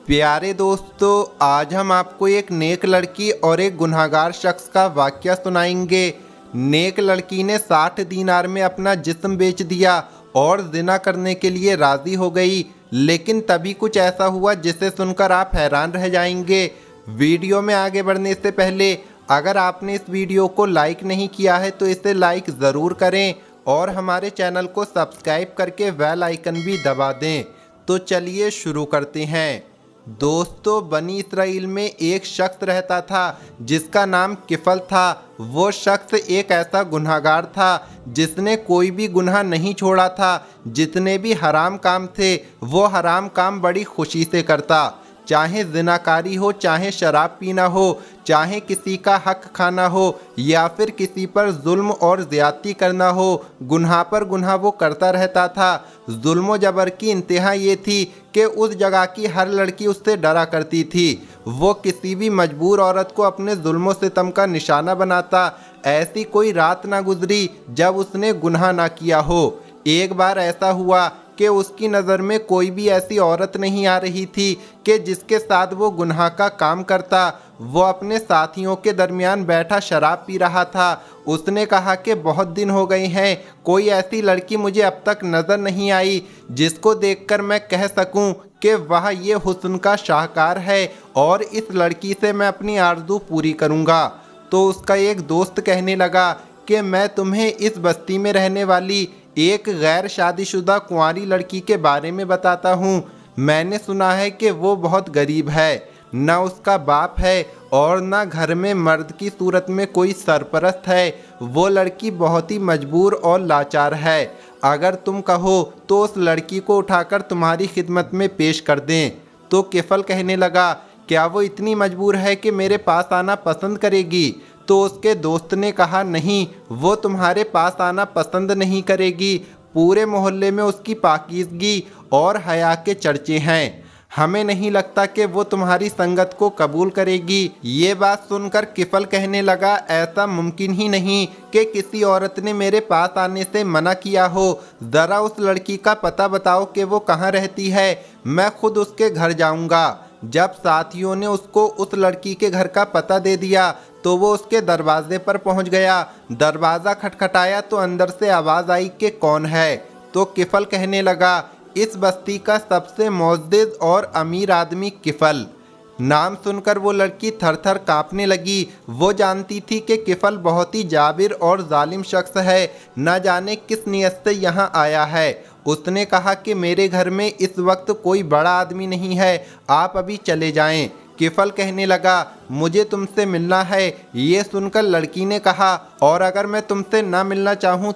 प्यारे दोस्तों, आज हम आपको एक नेक लड़की और एक गुनहगार शख्स का वाकया सुनाएंगे। नेक लड़की ने 60 दीनार में अपना जिस्म बेच दिया और जिना करने के लिए राज़ी हो गई, लेकिन तभी कुछ ऐसा हुआ जिसे सुनकर आप हैरान रह जाएंगे। वीडियो में आगे बढ़ने से पहले अगर आपने इस वीडियो को लाइक नहीं किया है तो इसे लाइक ज़रूर करें और हमारे चैनल को सब्सक्राइब करके बेल आइकन भी दबा दें। तो चलिए शुरू करते हैं। दोस्तों, बनी इसराइल में एक शख्स रहता था जिसका नाम किफल था। वो शख्स एक ऐसा गुनहगार था जिसने कोई भी गुनाह नहीं छोड़ा था। जितने भी हराम काम थे वो हराम काम बड़ी खुशी से करता, चाहे जिनाकारी हो, चाहे शराब पीना हो, चाहे किसी का हक खाना हो या फिर किसी पर जुल्म और ज़्यादती करना हो। गुनाह पर गुनाह वो करता रहता था। जुल्म जबर की इंतहा ये थी कि उस जगह की हर लड़की उससे डरा करती थी। वो किसी भी मजबूर औरत को अपने जुल्म सितम का निशाना बनाता। ऐसी कोई रात ना गुजरी जब उसने गुनाह ना किया हो। एक बार ऐसा हुआ कि उसकी नज़र में कोई भी ऐसी औरत नहीं आ रही थी कि जिसके साथ वो गुनाह का काम करता। वो अपने साथियों के दरमियान बैठा शराब पी रहा था। उसने कहा कि बहुत दिन हो गए हैं, कोई ऐसी लड़की मुझे अब तक नज़र नहीं आई जिसको देखकर मैं कह सकूं कि वह ये हुस्न का शाहकार है और इस लड़की से मैं अपनी आरज़ू पूरी करूंगा। तो उसका एक दोस्त कहने लगा कि मैं तुम्हें इस बस्ती में रहने वाली एक गैर शादीशुदा कुंवारी लड़की के बारे में बताता हूँ। मैंने सुना है कि वो बहुत गरीब है, न उसका बाप है और न घर में मर्द की सूरत में कोई सरपरस्त है। वो लड़की बहुत ही मजबूर और लाचार है। अगर तुम कहो तो उस लड़की को उठाकर तुम्हारी खिदमत में पेश कर दें। तो किफल कहने लगा, क्या वो इतनी मजबूर है कि मेरे पास आना पसंद करेगी? तो उसके दोस्त ने कहा, नहीं, वो तुम्हारे पास आना पसंद नहीं करेगी। पूरे मोहल्ले में उसकी पाकीज़गी और हया के चर्चे हैं। हमें नहीं लगता कि वो तुम्हारी संगत को कबूल करेगी। ये बात सुनकर किफल कहने लगा, ऐसा मुमकिन ही नहीं कि किसी औरत ने मेरे पास आने से मना किया हो। ज़रा उस लड़की का पता बताओ कि वो कहाँ रहती है, मैं खुद उसके घर जाऊँगा। जब साथियों ने उसको उस लड़की के घर का पता दे दिया तो वो उसके दरवाजे पर पहुंच गया। दरवाज़ा खटखटाया तो अंदर से आवाज़ आई कि कौन है? तो किफल कहने लगा, इस बस्ती का सबसे मुअज़्ज़ज़ और अमीर आदमी किफल। नाम सुनकर वो लड़की थर थर काँपने लगी। वो जानती थी कि किफल बहुत ही जाबिर और जालिम शख्स है, न जाने किस नियत से यहाँ आया है। उसने कहा कि मेरे घर में इस वक्त कोई बड़ा आदमी नहीं है, आप अभी चले जाएं। किफल कहने लगा, मुझे तुमसे मिलना है। ये सुनकर लड़की ने कहा, और अगर मैं तुमसे ना मिलना चाहूँ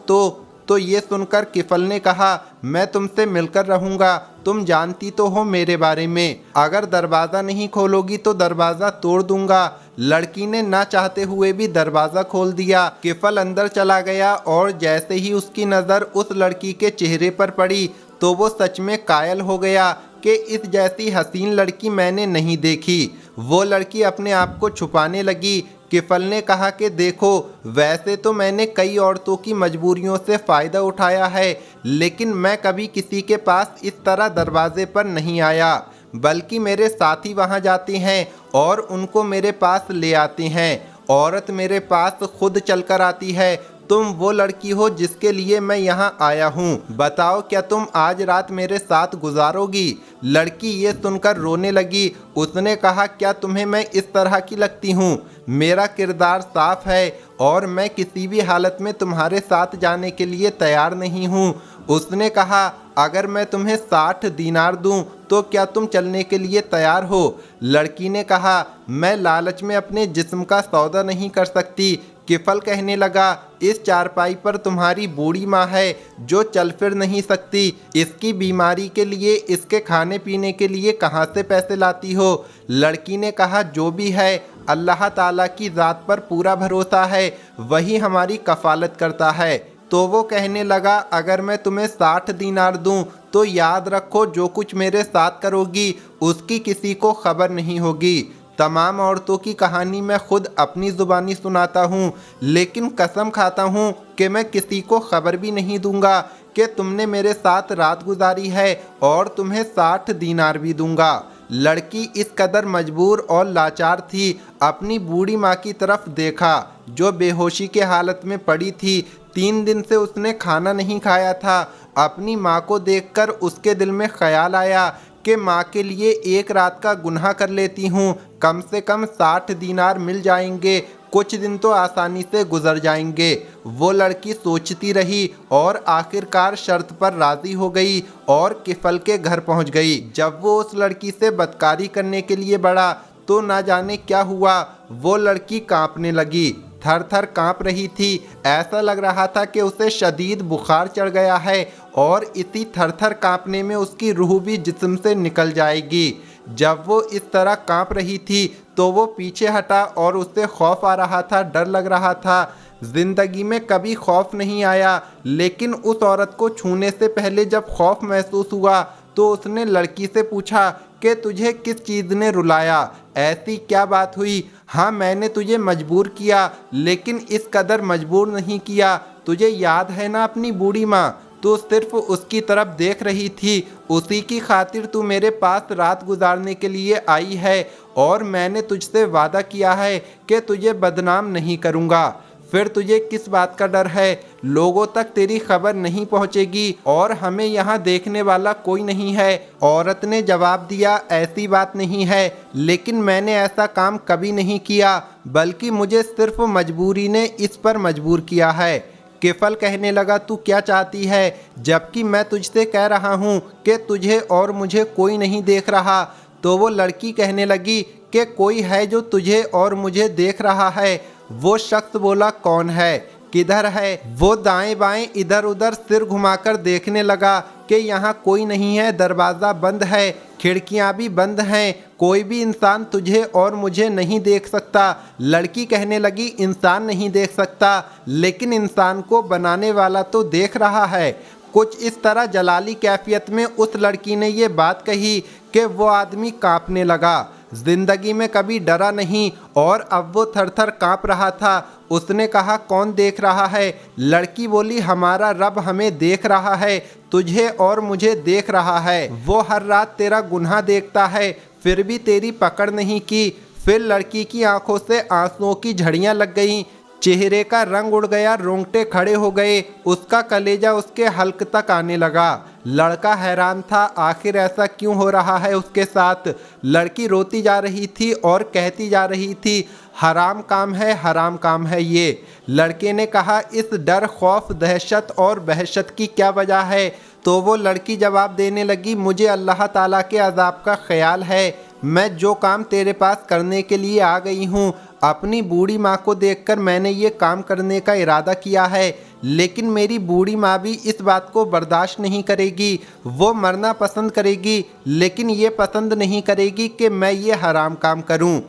तो ये सुनकर किफल ने कहा, मैं तुमसे मिलकर रहूँगा। तुम जानती तो हो मेरे बारे में, अगर दरवाज़ा नहीं खोलोगी तो दरवाज़ा तोड़ दूंगा। लड़की ने ना चाहते हुए भी दरवाज़ा खोल दिया। किफल अंदर चला गया और जैसे ही उसकी नज़र उस लड़की के चेहरे पर पड़ी तो वो सच में कायल हो गया कि इस जैसी हसीन लड़की मैंने नहीं देखी। वो लड़की अपने आप को छुपाने लगी। किफल ने कहा कि देखो, वैसे तो मैंने कई औरतों की मजबूरियों से फ़ायदा उठाया है, लेकिन मैं कभी किसी के पास इस तरह दरवाजे पर नहीं आया, बल्कि मेरे साथी वहाँ जाते हैं और उनको मेरे पास ले आते हैं। औरत मेरे पास खुद चलकर आती है। तुम वो लड़की हो जिसके लिए मैं यहाँ आया हूँ। बताओ, क्या तुम आज रात मेरे साथ गुजारोगी? लड़की ये सुनकर रोने लगी। उसने कहा, क्या तुम्हें मैं इस तरह की लगती हूँ? मेरा किरदार साफ है और मैं किसी भी हालत में तुम्हारे साथ जाने के लिए तैयार नहीं हूँ। उसने कहा, अगर मैं तुम्हें 60 दीनार दूं तो क्या तुम चलने के लिए तैयार हो? लड़की ने कहा, मैं लालच में अपने जिस्म का सौदा नहीं कर सकती। किफल कहने लगा, इस चारपाई पर तुम्हारी बूढ़ी माँ है जो चल फिर नहीं सकती। इसकी बीमारी के लिए, इसके खाने पीने के लिए कहाँ से पैसे लाती हो? लड़की ने कहा, जो भी है, अल्लाह ताला की ज़ात पर पूरा भरोसा है, वही हमारी कफ़ालत करता है। तो वो कहने लगा, अगर मैं तुम्हें 60 दीनार दूं तो याद रखो, जो कुछ मेरे साथ करोगी उसकी किसी को खबर नहीं होगी। तमाम औरतों की कहानी मैं खुद अपनी ज़ुबानी सुनाता हूँ, लेकिन कसम खाता हूँ कि मैं किसी को खबर भी नहीं दूंगा कि तुमने मेरे साथ रात गुजारी है और तुम्हें 60 दीनार भी दूंगा। लड़की इस कदर मजबूर और लाचार थी। अपनी बूढ़ी माँ की तरफ देखा जो बेहोशी के हालत में पड़ी थी। 3 दिन से उसने खाना नहीं खाया था। अपनी माँ को देखकर उसके दिल में ख्याल आया कि माँ के लिए एक रात का गुनाह कर लेती हूँ, कम से कम 60 दीनार मिल जाएंगे, कुछ दिन तो आसानी से गुजर जाएंगे। वो लड़की सोचती रही और आखिरकार शर्त पर राजी हो गई और किफल के घर पहुंच गई। जब वो उस लड़की से बदकारी करने के लिए बढ़ा तो ना जाने क्या हुआ, वो लड़की कांपने लगी, थर थर कांप रही थी। ऐसा लग रहा था कि उसे शदीद बुखार चढ़ गया है और इसी थर थर कांपने में उसकी रूह भी जिस्म से निकल जाएगी। जब वो इस तरह कांप रही थी तो वो पीछे हटा और उससे खौफ आ रहा था, डर लग रहा था। जिंदगी में कभी खौफ नहीं आया, लेकिन उस औरत को छूने से पहले जब खौफ महसूस हुआ तो उसने लड़की से पूछा कि तुझे किस चीज़ ने रुलाया, ऐसी क्या बात हुई? हाँ, मैंने तुझे मजबूर किया, लेकिन इस कदर मजबूर नहीं किया। तुझे याद है ना अपनी बूढ़ी माँ, तू सिर्फ उसकी तरफ देख रही थी, उसी की खातिर तू मेरे पास रात गुजारने के लिए आई है और मैंने तुझसे वादा किया है कि तुझे बदनाम नहीं करूँगा। फिर तुझे किस बात का डर है? लोगों तक तेरी खबर नहीं पहुंचेगी और हमें यहाँ देखने वाला कोई नहीं है। औरत ने जवाब दिया, ऐसी बात नहीं है, लेकिन मैंने ऐसा काम कभी नहीं किया, बल्कि मुझे सिर्फ मजबूरी ने इस पर मजबूर किया है। किफल कहने लगा, तू क्या चाहती है, जबकि मैं तुझसे कह रहा हूँ कि तुझे और मुझे कोई नहीं देख रहा। तो वो लड़की कहने लगी कि कोई है जो तुझे और मुझे देख रहा है। वो शख्स बोला, कौन है, किधर है? वो दाएं बाएं इधर उधर सिर घुमाकर देखने लगा कि यहाँ कोई नहीं है, दरवाज़ा बंद है, खिड़कियाँ भी बंद हैं, कोई भी इंसान तुझे और मुझे नहीं देख सकता। लड़की कहने लगी, इंसान नहीं देख सकता, लेकिन इंसान को बनाने वाला तो देख रहा है। कुछ इस तरह जलाली कैफियत में उस लड़की ने ये बात कही कि वो आदमी कांपने लगा। जिंदगी में कभी डरा नहीं और अब वो थर थर कांप रहा था। उसने कहा, कौन देख रहा है? लड़की बोली, हमारा रब हमें देख रहा है, तुझे और मुझे देख रहा है। वो हर रात तेरा गुनाह देखता है, फिर भी तेरी पकड़ नहीं की। फिर लड़की की आंखों से आंसुओं की झड़ियां लग गईं, चेहरे का रंग उड़ गया, रोंगटे खड़े हो गए, उसका कलेजा उसके हल्क तक आने लगा। लड़का हैरान था, आखिर ऐसा क्यों हो रहा है उसके साथ। लड़की रोती जा रही थी और कहती जा रही थी, हराम काम है, हराम काम है ये। लड़के ने कहा, इस डर, खौफ, दहशत और बहशत की क्या वजह है? तो वो लड़की जवाब देने लगी, मुझे अल्लाह ताला के अजाब का ख्याल है। मैं जो काम तेरे पास करने के लिए आ गई हूँ, अपनी बूढ़ी माँ को देखकर मैंने ये काम करने का इरादा किया है, लेकिन मेरी बूढ़ी माँ भी इस बात को बर्दाश्त नहीं करेगी। वो मरना पसंद करेगी, लेकिन ये पसंद नहीं करेगी कि मैं ये हराम काम करूँ।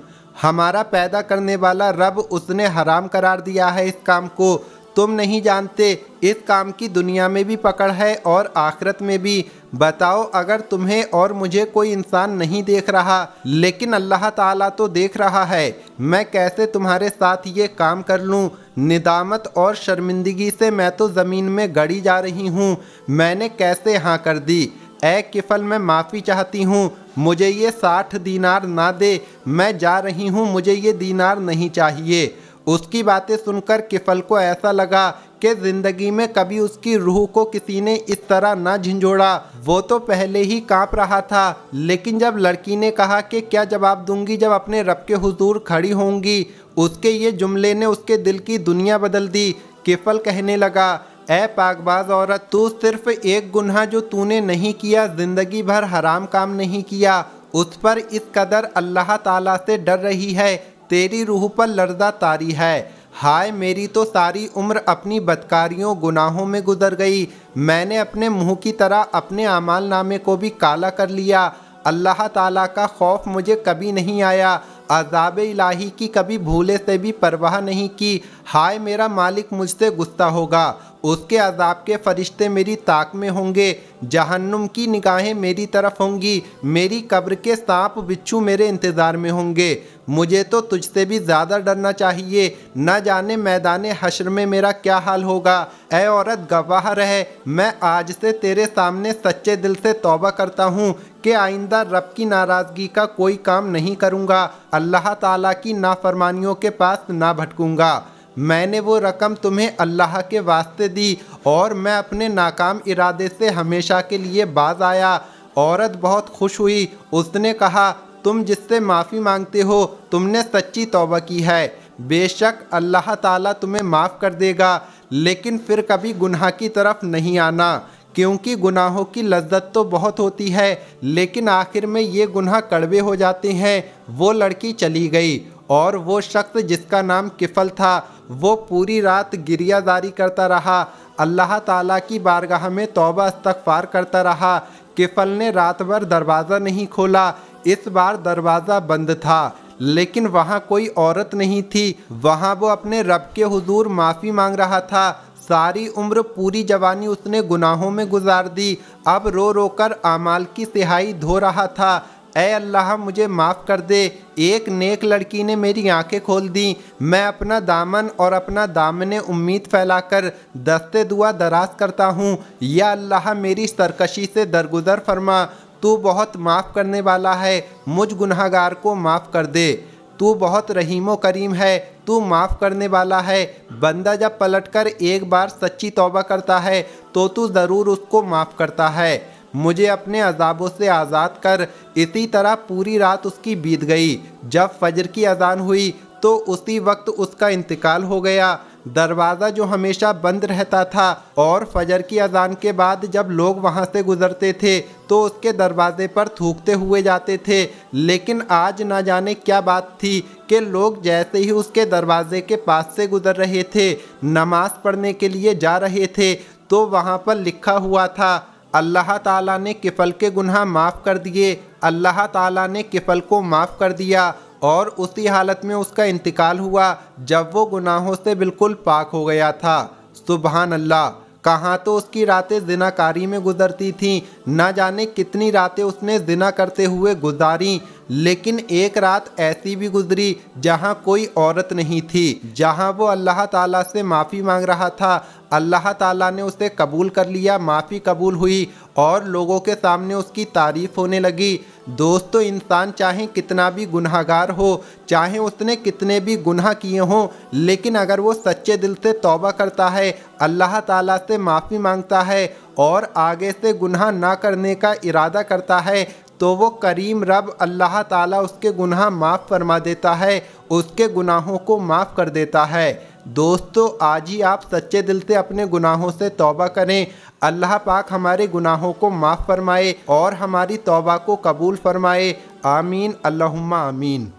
हमारा पैदा करने वाला रब, उसने हराम करार दिया है इस काम को। तुम नहीं जानते, इस काम की दुनिया में भी पकड़ है और आखिरत में भी। बताओ, अगर तुम्हें और मुझे कोई इंसान नहीं देख रहा, लेकिन अल्लाह ताला तो देख रहा है, मैं कैसे तुम्हारे साथ ये काम कर लूँ? निदामत और शर्मिंदगी से मैं तो ज़मीन में गड़ी जा रही हूँ। मैंने कैसे हाँ कर दी? ऐ किफल, मैं माफ़ी चाहती हूँ, मुझे ये 60 दीनार ना दे, मैं जा रही हूँ, मुझे ये दीनार नहीं चाहिए। उसकी बातें सुनकर किफल को ऐसा लगा कि ज़िंदगी में कभी उसकी रूह को किसी ने इस तरह ना झंझोड़ा। वो तो पहले ही कांप रहा था, लेकिन जब लड़की ने कहा कि क्या जवाब दूंगी जब अपने रब के हुजूर खड़ी होंगी, उसके ये जुमले ने उसके दिल की दुनिया बदल दी। किफल कहने लगा, ऐ पाकबाज औरत, तू सिर्फ एक गुनाह जो तूने नहीं किया, ज़िंदगी भर हराम काम नहीं किया, उस पर इस कदर अल्लाह ताला से डर रही है, तेरी रूह पर लर्ज़ा तारी है। हाय, मेरी तो सारी उम्र अपनी बदकारियों गुनाहों में गुजर गई। मैंने अपने मुंह की तरह अपने आमाल नामे को भी काला कर लिया। अल्लाह ताला का खौफ मुझे कभी नहीं आया, अज़ाब इलाही की कभी भूले से भी परवाह नहीं की। हाय मेरा मालिक मुझसे गुस्सा होगा, उसके अजाब के फरिश्ते मेरी ताक में होंगे, जहन्नुम की निगाहें मेरी तरफ होंगी, मेरी कब्र के सांप बिच्छू मेरे इंतज़ार में होंगे। मुझे तो तुझसे भी ज़्यादा डरना चाहिए, न जाने मैदान हश्र में मेरा क्या हाल होगा। ऐ औरत गवाह रहे, मैं आज से तेरे सामने सच्चे दिल से तौबा करता हूँ कि आइंदा रब की नाराज़गी का कोई काम नहीं करूँगा, अल्लाह ताला की नाफरमानियों के पास ना भटकूँगा। मैंने वो रकम तुम्हें अल्लाह के वास्ते दी और मैं अपने नाकाम इरादे से हमेशा के लिए बाज आया। औरत बहुत खुश हुई, उसने कहा, तुम जिससे माफ़ी मांगते हो तुमने सच्ची तौबा की है, बेशक अल्लाह ताला तुम्हें माफ़ कर देगा, लेकिन फिर कभी गुनाह की तरफ नहीं आना, क्योंकि गुनाहों की लज्जत तो बहुत होती है लेकिन आखिर में ये गुनाह कड़वे हो जाते हैं। वो लड़की चली गई और वो शख्स जिसका नाम किफल था वो पूरी रात गिरियाजारी करता रहा, अल्लाह ताला की बारगाह में तौबा इस्तगफार करता रहा। किफल ने रात भर दरवाज़ा नहीं खोला, इस बार दरवाज़ा बंद था लेकिन वहाँ कोई औरत नहीं थी, वहाँ वो अपने रब के हुजूर माफ़ी मांग रहा था। सारी उम्र पूरी जवानी उसने गुनाहों में गुजार दी, अब रो रो कर आमाल की सिहाई धो रहा था। ऐ अल्लाह मुझे माफ़ कर दे, एक नेक लड़की ने मेरी आंखें खोल दी, मैं अपना दामन और अपना दामने उम्मीद फैलाकर दस्ते दुआ दराज करता हूँ। या अल्लाह मेरी सरकशी से दरगुजर फरमा, तू बहुत माफ़ करने वाला है, मुझ गुनहगार को माफ़ कर दे। तू बहुत रहीम व करीम है, तू माफ़ करने वाला है। बंदा जब पलटकर एक बार सच्ची तौबा करता है तो तू ज़रूर उसको माफ़ करता है। मुझे अपने अजाबों से आज़ाद कर। इसी तरह पूरी रात उसकी बीत गई। जब फजर की अजान हुई तो उसी वक्त उसका इंतकाल हो गया। दरवाज़ा जो हमेशा बंद रहता था और फजर की अजान के बाद जब लोग वहाँ से गुज़रते थे तो उसके दरवाजे पर थूकते हुए जाते थे, लेकिन आज ना जाने क्या बात थी कि लोग जैसे ही उसके दरवाजे के पास से गुज़र रहे थे, नमाज पढ़ने के लिए जा रहे थे, तो वहाँ पर लिखा हुआ था, अल्लाह ताला ने किफल के गुनाह माफ़ कर दिए। अल्लाह ताला ने किफल को माफ़ कर दिया और उसी हालत में उसका इंतकाल हुआ जब वो गुनाहों से बिल्कुल पाक हो गया था। सुबहान अल्लाह। कहाँ तो उसकी रातें ज़िनाकारी में गुजरती थीं, न जाने कितनी रातें उसने ज़िना करते हुए गुजारी, लेकिन एक रात ऐसी भी गुजरी जहाँ कोई औरत नहीं थी, जहाँ वो अल्लाह ताला से माफ़ी मांग रहा था। अल्लाह ताला ने उसे कबूल कर लिया, माफ़ी कबूल हुई और लोगों के सामने उसकी तारीफ़ होने लगी। दोस्तों, इंसान चाहे कितना भी गुनहगार हो, चाहे उसने कितने भी गुनाह किए हों, लेकिन अगर वो सच्चे दिल से तौबा करता है, अल्लाह ताला से माफ़ी मांगता है और आगे से गुनाह ना करने का इरादा करता है, तो वो करीम रब अल्लाह ताला उसके गुनाह माफ़ फरमा देता है, उसके गुनाहों को माफ़ कर देता है। दोस्तों, आज ही आप सच्चे दिल से अपने गुनाहों से तौबा करें। अल्लाह पाक हमारे गुनाहों को माफ़ फरमाए और हमारी तौबा को कबूल फरमाए। आमीन अल्लाहुम्मा आमीन।